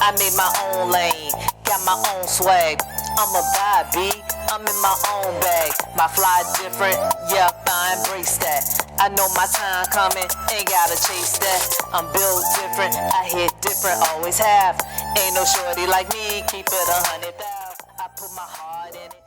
I made my own lane, got my own swag. I'm a vibe, B. I'm in my own bag. My fly different, yep, I embrace that. I know my time coming, ain't gotta chase that. I'm built different, I hit different, always have. Ain't no shorty like me, keep it 100,000. I put my heart in it.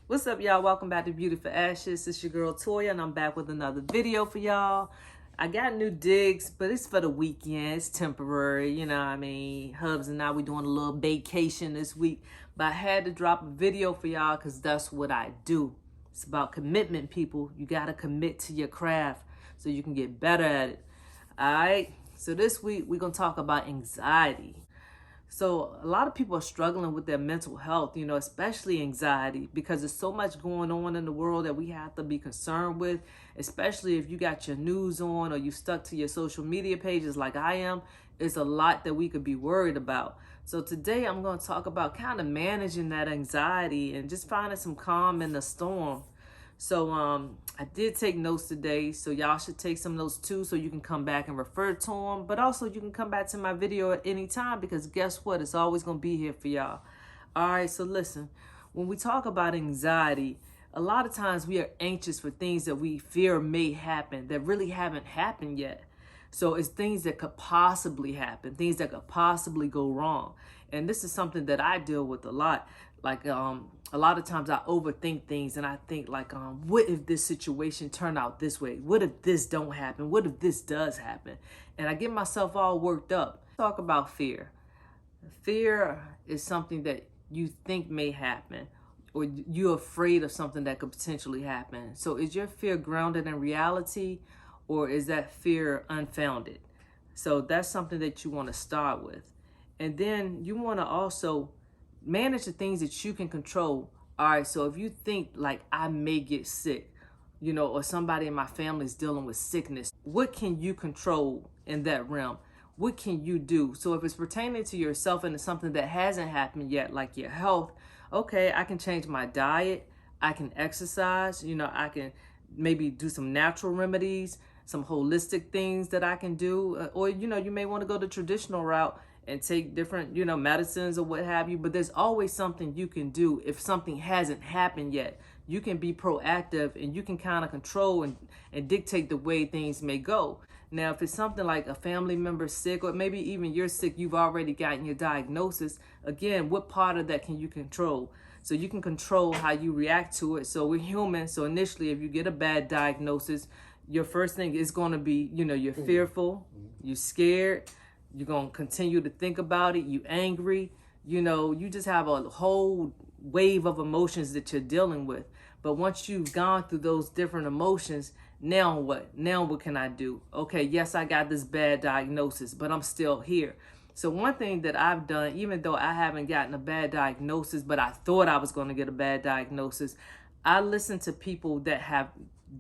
What's up, y'all? Welcome back to Beauty for Ashes. It's your girl Toya, and I'm back with another video for y'all. I got new digs, but it's for the weekend. It's temporary, you know what I mean? Hubs and I, we doing a little vacation this week. But I had to drop a video for y'all because that's what I do. It's about commitment, people. You got to commit to your craft so you can get better at it. All right? So this week, we're going to talk about anxiety. So a lot of people are struggling with their mental health, you know, especially anxiety, because there's so much going on in the world that we have to be concerned with, especially if you got your news on or you stuck to your social media pages like I am. It's a lot that we could be worried about. So today I'm going to talk about kind of managing that anxiety and just finding some calm in the storm. So I did take notes today, so y'all should take some notes too so you can come back and refer to them. But also you can come back to my video at any time because guess what? It's always going to be here for y'all. All right, so listen, when we talk about anxiety, a lot of times we are anxious for things that we fear may happen that really haven't happened yet. So it's things that could possibly happen, things that could possibly go wrong. And this is something that I deal with a lot. Like a lot of times I overthink things and I think like, what if this situation turned out this way? What if this don't happen? What if this does happen? And I get myself all worked up. Talk about fear. Fear is something that you think may happen or you're afraid of something that could potentially happen. So is your fear grounded in reality or is that fear unfounded? So that's something that you want to start with. And then you want to also manage the things that you can control. All right, so if you think like I may get sick, you know, or somebody in my family is dealing with sickness, what can you control in that realm? What can you do? So if it's pertaining to yourself and it's something that hasn't happened yet, like your health, okay, I can change my diet, I can exercise, you know, I can maybe do some natural remedies, some holistic things that I can do, or, you know, you may want to go the traditional route and take different, you know, medicines or what have you. But there's always something you can do if something hasn't happened yet. You can be proactive and you can kind of control and dictate the way things may go. Now, if it's something like a family member sick or maybe even you're sick, you've already gotten your diagnosis. Again, what part of that can you control? So you can control how you react to it. So we're human. So initially, if you get a bad diagnosis, your first thing is going to be, you know, you're fearful, you're scared. You're going to continue to think about it. You angry. You know, you just have a whole wave of emotions that you're dealing with. But once you've gone through those different emotions, now what? Now what can I do? Okay, yes, I got this bad diagnosis, but I'm still here. So one thing that I've done, even though I haven't gotten a bad diagnosis, but I thought I was going to get a bad diagnosis, I listen to people that have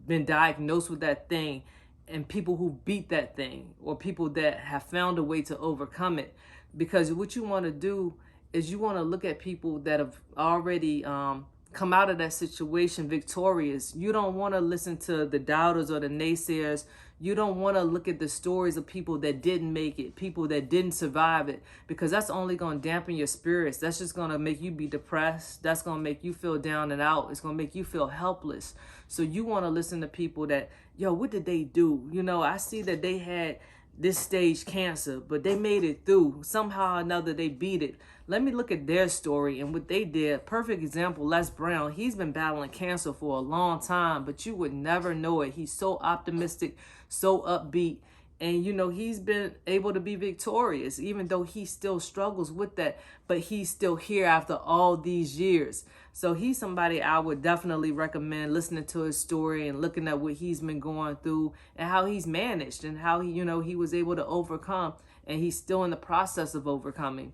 been diagnosed with that thing and people who beat that thing or people that have found a way to overcome it. Because what you want to do is you want to look at people that have already come out of that situation victorious. You don't want to listen to the doubters or the naysayers. You don't want to look at the stories of people that didn't make it, people that didn't survive it, because that's only going to dampen your spirits. That's just going to make you be depressed. That's going to make you feel down and out. It's going to make you feel helpless. So you want to listen to people that, yo, what did they do? You know, I see that they had this stage cancer, but they made it through. Somehow or another, they beat it. Let me look at their story and what they did. Perfect example, Les Brown. He's been battling cancer for a long time, but you would never know it. He's so optimistic, so upbeat. And, you know, he's been able to be victorious, even though he still struggles with that. But he's still here after all these years. So he's somebody I would definitely recommend listening to his story and looking at what he's been going through and how he's managed and how he, you know, he was able to overcome. And he's still in the process of overcoming.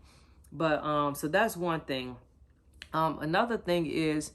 But so that's one thing. Another thing is,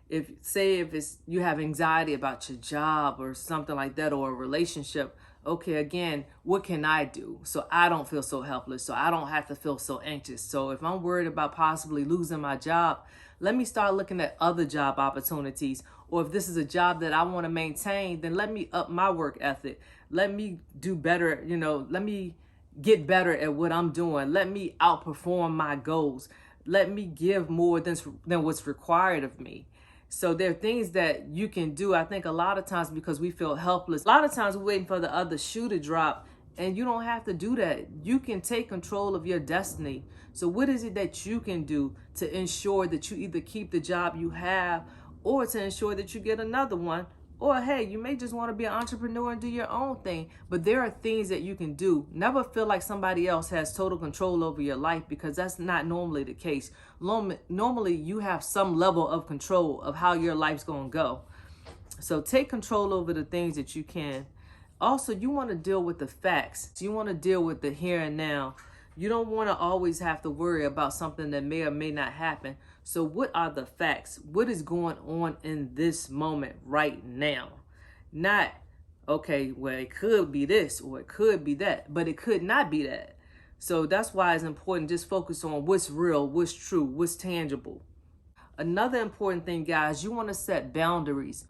if it's you have anxiety about your job or something like that, or a relationship, okay, again, what can I do so I don't feel so helpless, so I don't have to feel so anxious? So if I'm worried about possibly losing my job, let me start looking at other job opportunities. Or if this is a job that I want to maintain, then let me up my work ethic. Let me do better, you know, let me get better at what I'm doing. Let me outperform my goals. Let me give more than what's required of me. So there are things that you can do. I think a lot of times because we feel helpless, a lot of times we're waiting for the other shoe to drop, and you don't have to do that. You can take control of your destiny. So what is it that you can do to ensure that you either keep the job you have or to ensure that you get another one? Or hey, you may just want to be an entrepreneur and do your own thing. But there are things that you can do. Never feel like somebody else has total control over your life, because that's not normally the case. Normally, you have some level of control of how your life's going to go. So take control over the things that you can. Also, you want to deal with the facts. You want to deal with the here and now. You don't want to always have to worry about something that may or may not happen. So what are the facts? What is going on in this moment right now? Not, okay, well, it could be this or it could be that, but it could not be that. So that's why it's important just focus on what's real, what's true, what's tangible. Another important thing, guys, you want to set boundaries.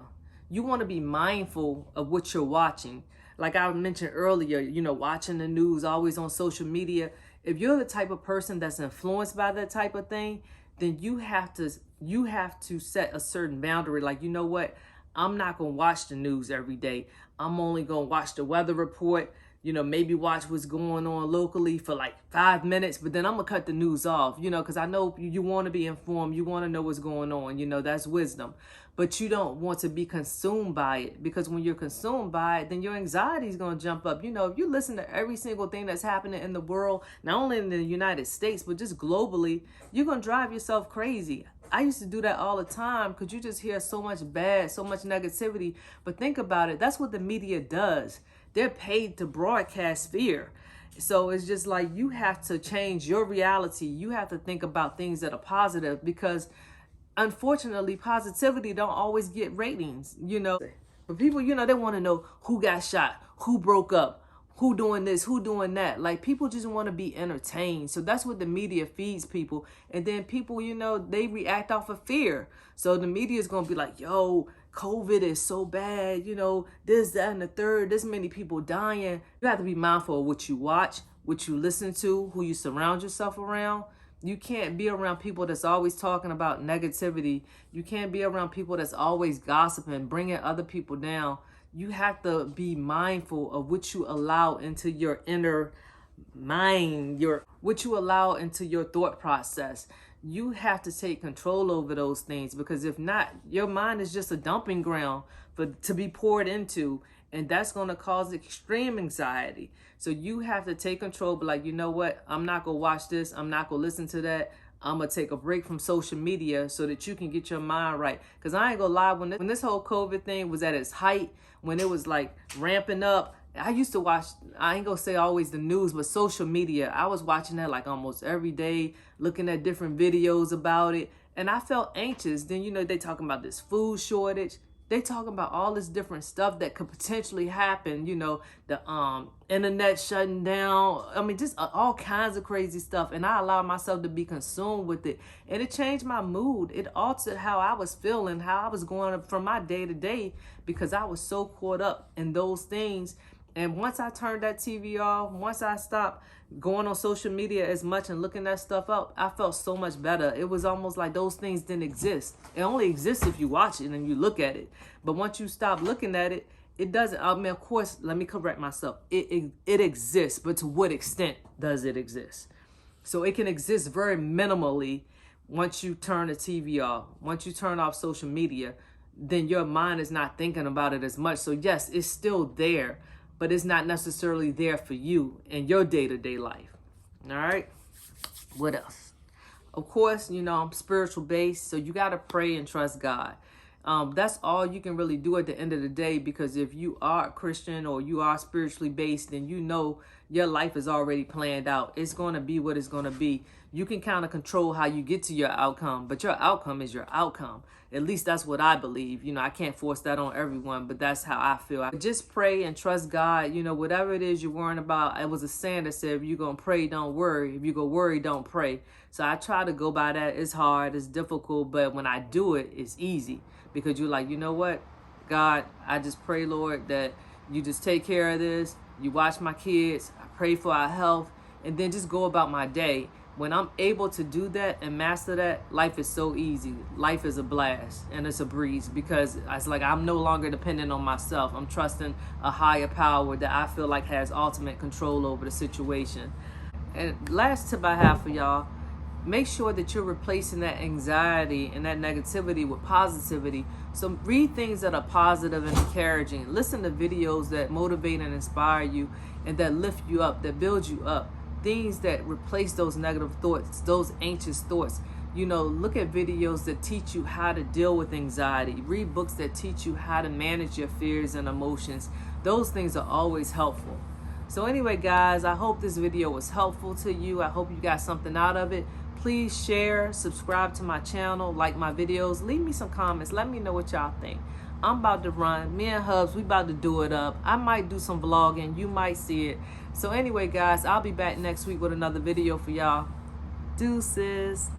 You want to be mindful of what you're watching. Like I mentioned earlier, watching the news, always on social media. If you're the type of person that's influenced by that type of thing, then you have to set a certain boundary. Like, you know what? I'm not going to watch the news every day. I'm only going to watch the weather report, maybe watch what's going on locally for like 5 minutes, but then I'm going to cut the news off, because I know you want to be informed. You want to know what's going on. That's wisdom. But you don't want to be consumed by it, because when you're consumed by it, then your anxiety is going to jump up. If you listen to every single thing that's happening in the world, not only in the United States, but just globally, you're going to drive yourself crazy. I used to do that all the time because you just hear so much bad, so much negativity. But think about it. That's what the media does. They're paid to broadcast fear. So it's just like you have to change your reality. You have to think about things that are positive, because unfortunately, positivity don't always get ratings, But people, they want to know who got shot, who broke up, who doing this, who doing that. Like, people just want to be entertained. So that's what the media feeds people. And then people, they react off of fear. So the media is going to be like, yo, COVID is so bad, this, that, and the third, this many people dying. You have to be mindful of what you watch, what you listen to, who you surround yourself around. You can't be around people that's always talking about negativity. You can't be around people that's always gossiping, bringing other people down. You have to be mindful of what you allow into your inner mind, what you allow into your thought process. You have to take control over those things, because if not, your mind is just a dumping ground to be poured into, and that's going to cause extreme anxiety. So you have to take control, but like, you know what? I'm not going to watch this. I'm not going to listen to that. I'm going to take a break from social media so that you can get your mind right. Because I ain't going to lie, when this whole COVID thing was at its height, when it was like ramping up, I used to watch, I ain't gonna say always the news, but social media. I was watching that like almost every day, looking at different videos about it. And I felt anxious. Then, they talking about this food shortage. They talking about all this different stuff that could potentially happen. The internet shutting down. I mean, just all kinds of crazy stuff. And I allowed myself to be consumed with it. And it changed my mood. It altered how I was feeling, how I was going from my day to day, because I was so caught up in those things. And once I turned that TV off, once I stopped going on social media as much and looking that stuff up, I felt so much better. It was almost like those things didn't exist. It only exists if you watch it and you look at it. But once you stop looking at it, it doesn't. I mean, of course, let me correct myself. It exists, but to what extent does it exist? So it can exist very minimally once you turn the TV off. Once you turn off social media, then your mind is not thinking about it as much. So yes, it's still there, but it's not necessarily there for you in your day-to-day life. All right? What else? Of course, I'm spiritual based, so you got to pray and trust God. That's all you can really do at the end of the day, because if you are a Christian or you are spiritually based, then your life is already planned out. It's going to be what it's going to be. You can kind of control how you get to your outcome, but your outcome is your outcome. At least that's what I believe. I can't force that on everyone, but that's how I feel. Just pray and trust God. Whatever it is you're worrying about, it was a saying that said, if you're going to pray, don't worry. If you're going to worry, don't pray. So I try to go by that. It's hard, it's difficult, but when I do it, it's easy, because you're like, you know what, God, I just pray, Lord, that you just take care of this. you watch my kids, I pray for our health, and then just go about my day. When I'm able to do that and master that, life is so easy. Life is a blast and it's a breeze because it's like I'm no longer dependent on myself. I'm trusting a higher power that I feel like has ultimate control over the situation. And last tip I have for y'all, make sure that you're replacing that anxiety and that negativity with positivity. So read things that are positive and encouraging. Listen to videos that motivate and inspire you and that lift you up, that build you up. Things that replace those negative thoughts, those anxious thoughts. You know, look at videos that teach you how to deal with anxiety. Read books that teach you how to manage your fears and emotions. Those things are always helpful. So anyway, guys, I hope this video was helpful to you. I hope you got something out of it. Please share, subscribe to my channel, like my videos, leave me some comments. Let me know what y'all think. I'm about to run. Me and Hubs, we about to do it up. I might do some vlogging. You might see it. So anyway, guys, I'll be back next week with another video for y'all. Deuces.